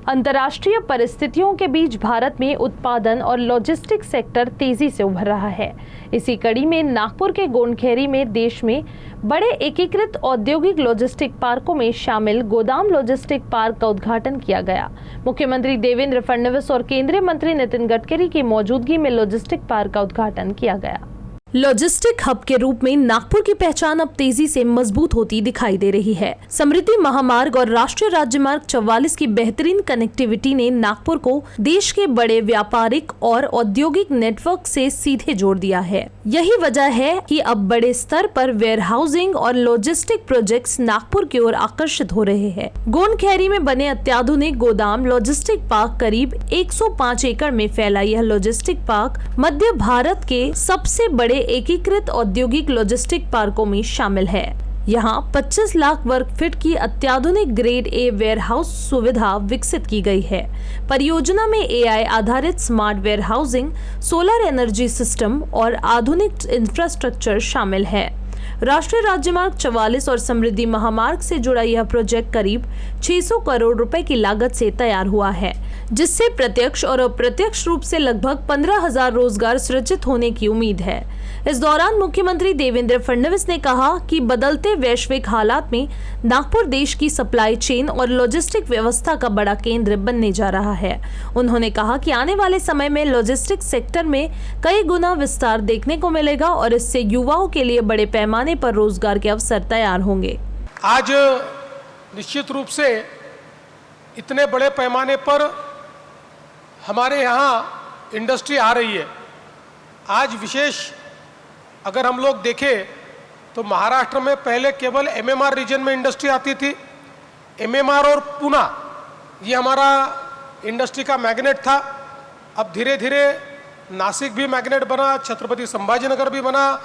अंतर्राष्ट्रीय परिस्थितियों के बीच भारत में उत्पादन और लॉजिस्टिक्स सेक्टर तेजी से उभर रहा है। इसी कड़ी में नागपुर के गोंडखेरी में देश में बड़े एकीकृत औद्योगिक लॉजिस्टिक पार्कों में शामिल गोदाम लॉजिस्टिक पार्क का उद्घाटन किया गया। मुख्यमंत्री देवेंद्र फडणवीस और केंद्रीय मंत्री नितिन गडकरी की मौजूदगी में लॉजिस्टिक पार्क का उद्घाटन किया गया। लॉजिस्टिक हब के रूप में नागपुर की पहचान अब तेजी से मजबूत होती दिखाई दे रही है। समृद्धि महामार्ग और राष्ट्रीय राजमार्ग 44 की बेहतरीन कनेक्टिविटी ने नागपुर को देश के बड़े व्यापारिक और औद्योगिक नेटवर्क से सीधे जोड़ दिया है। यही वजह है कि अब बड़े स्तर पर वेयर हाउसिंग और लॉजिस्टिक प्रोजेक्ट्स नागपुर की ओर आकर्षित हो रहे हैं। गोंडखेरी में बने अत्याधुनिक गोदाम लॉजिस्टिक पार्क करीब 105 एकड़ में फैला यह लॉजिस्टिक पार्क मध्य भारत के सबसे बड़े एकीकृत औद्योगिक लॉजिस्टिक पार्कों में शामिल है। यहाँ 25 लाख वर्ग फीट की अत्याधुनिक ग्रेड ए वेयरहाउस सुविधा विकसित की गई है। परियोजना में एआई आधारित smart warehousing, solar energy system और आधुनिक इंफ्रास्ट्रक्चर शामिल है। राष्ट्रीय राजमार्ग 44 और समृद्धि महामार्ग से जुड़ा यह प्रोजेक्ट करीब 600 करोड़ रुपए की लागत से तैयार हुआ है, जिससे प्रत्यक्ष और अप्रत्यक्ष रूप से लगभग 15,000 रोजगार सृजित होने की उम्मीद है। इस दौरान मुख्यमंत्री देवेंद्र फडणवीस ने कहा कि बदलते वैश्विक हालात में नागपुर देश की सप्लाई चेन और लॉजिस्टिक व्यवस्था का बड़ा केंद्र बनने जा रहा है। उन्होंने कहा कि आने वाले समय में लॉजिस्टिक सेक्टर में कई गुना विस्तार देखने को मिलेगा और इससे युवाओं के लिए बड़े पैमाने पर रोजगार के अवसर तैयार होंगे। आज निश्चित रूप से इतने बड़े पैमाने पर हमारे यहाँ इंडस्ट्री आ रही है। आज विशेष अगर हम लोग देखें तो महाराष्ट्र में पहले केवल एमएमआर रीजन में इंडस्ट्री आती थी। एमएमआर और पुणे ये हमारा इंडस्ट्री का मैग्नेट था। अब धीरे धीरे नासिक भी मैग्नेट बना, छत्रपति संभाजीनगर भी बना,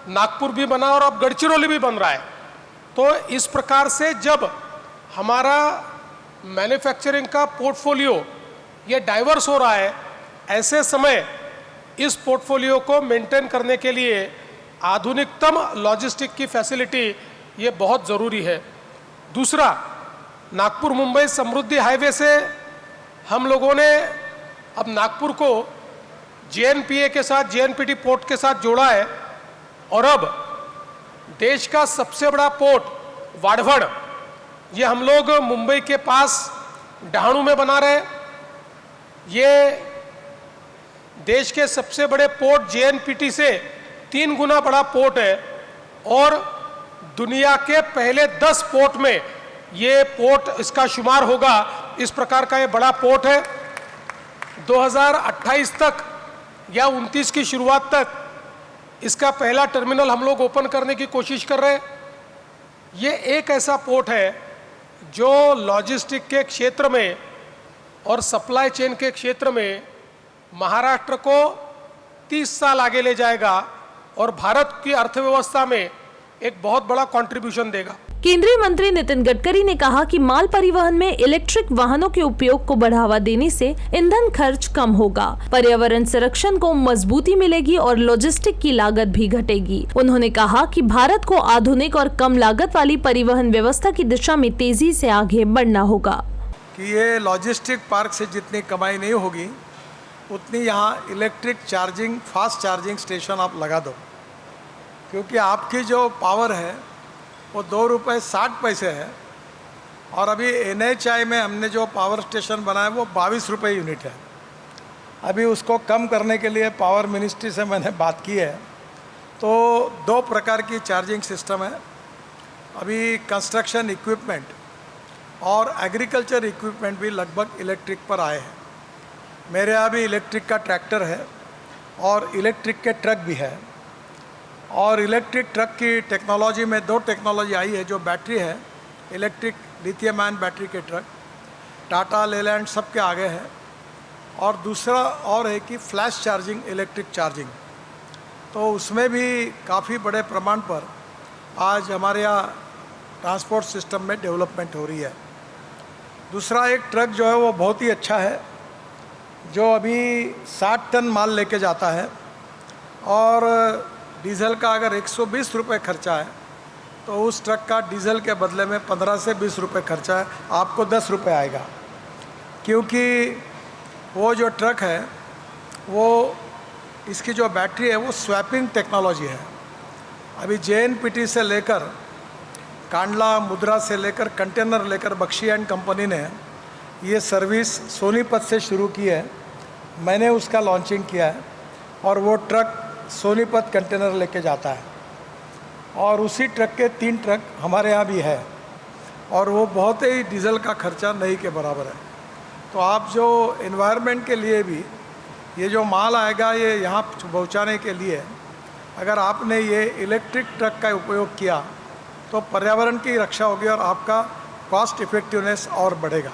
नागपुर भी बना और अब गढ़चिरौली भी बन रहा है। तो इस प्रकार से जब हमारा मैन्युफैक्चरिंग का पोर्टफोलियो ये डाइवर्स हो रहा है, ऐसे समय इस पोर्टफोलियो को मेंटेन करने के लिए आधुनिकतम लॉजिस्टिक की फैसिलिटी ये बहुत ज़रूरी है। दूसरा, नागपुर मुंबई समृद्धि हाईवे से हम लोगों ने अब नागपुर को जेएनपीए के साथ, जेएनपीटी पोर्ट के साथ जोड़ा है और अब देश का सबसे बड़ा पोर्ट वाढवण ये हम लोग मुंबई के पास डहाणू में बना रहे। ये देश के सबसे बड़े पोर्ट जेएनपीटी से 3 गुना बड़ा पोर्ट है और दुनिया के पहले 10 पोर्ट में ये पोर्ट इसका शुमार होगा। इस प्रकार का ये बड़ा पोर्ट है। 2028 तक या 29 की शुरुआत तक इसका पहला टर्मिनल हम लोग ओपन करने की कोशिश कर रहे हैं। ये एक ऐसा पोर्ट है जो लॉजिस्टिक के क्षेत्र में और सप्लाई चेन के क्षेत्र में महाराष्ट्र को 30 साल आगे ले जाएगा और भारत की अर्थव्यवस्था में एक बहुत बड़ा कंट्रीब्यूशन देगा। केंद्रीय मंत्री नितिन गडकरी ने कहा कि माल परिवहन में इलेक्ट्रिक वाहनों के उपयोग को बढ़ावा देने से ईंधन खर्च कम होगा, पर्यावरण संरक्षण को मजबूती मिलेगी और लॉजिस्टिक की लागत भी घटेगी। उन्होंने कहा कि भारत को आधुनिक और कम लागत वाली परिवहन व्यवस्था की दिशा में तेजी से आगे बढ़ना होगा। कि ये लॉजिस्टिक पार्क से जितनी कमाई नहीं होगी उतनी यहाँ electric charging, fast charging station आप लगा दो, क्योंकि आपकी जो पावर है वो 2 रुपये 60 पैसे है और अभी NHI में हमने जो पावर स्टेशन बनाया वो 22 रुपये यूनिट है। अभी उसको कम करने के लिए पावर मिनिस्ट्री से मैंने बात की है। तो 2 प्रकार की चार्जिंग सिस्टम है। अभी कंस्ट्रक्शन इक्विपमेंट और एग्रीकल्चर इक्विपमेंट भी लगभग इलेक्ट्रिक पर आए हैं। मेरे यहाँ भी इलेक्ट्रिक का ट्रैक्टर है और इलेक्ट्रिक के ट्रक भी है। और इलेक्ट्रिक ट्रक की टेक्नोलॉजी में 2 टेक्नोलॉजी आई है। जो बैटरी है, इलेक्ट्रिक लिथियम आयन बैटरी के ट्रक टाटा, लेलैंड सब के आगे है। और दूसरा और है कि फ्लैश चार्जिंग, इलेक्ट्रिक चार्जिंग, तो उसमें भी काफ़ी बड़े प्रमाण पर आज हमारे यहाँ ट्रांसपोर्ट सिस्टम में डेवलपमेंट हो रही है। दूसरा एक ट्रक जो है वो बहुत ही अच्छा है, जो अभी 60 टन माल लेके जाता है और डीजल का अगर 120 रुपये खर्चा है तो उस ट्रक का डीजल के बदले में 15 से 20 रुपये खर्चा है, आपको 10 रुपये आएगा। क्योंकि वो जो ट्रक है वो इसकी जो बैटरी है वो स्वैपिंग टेक्नोलॉजी है। अभी JNPT से लेकर कांडला मुद्रा से लेकर कंटेनर लेकर बख्शी एंड कंपनी ने ये सर्विस सोनीपत से शुरू की है। मैंने उसका लॉन्चिंग किया है और वो ट्रक सोनीपत कंटेनर लेके जाता है और उसी ट्रक के 3 ट्रक हमारे यहाँ भी है और वो बहुत ही डीजल का खर्चा नहीं के बराबर है। तो आप जो एनवायरनमेंट के लिए भी ये जो माल आएगा ये यहाँ पहुँचाने के लिए अगर आपने ये इलेक्ट्रिक ट्रक का उपयोग किया तो पर्यावरण की रक्षा होगी और आपका कॉस्ट इफेक्टिवनेस और बढ़ेगा।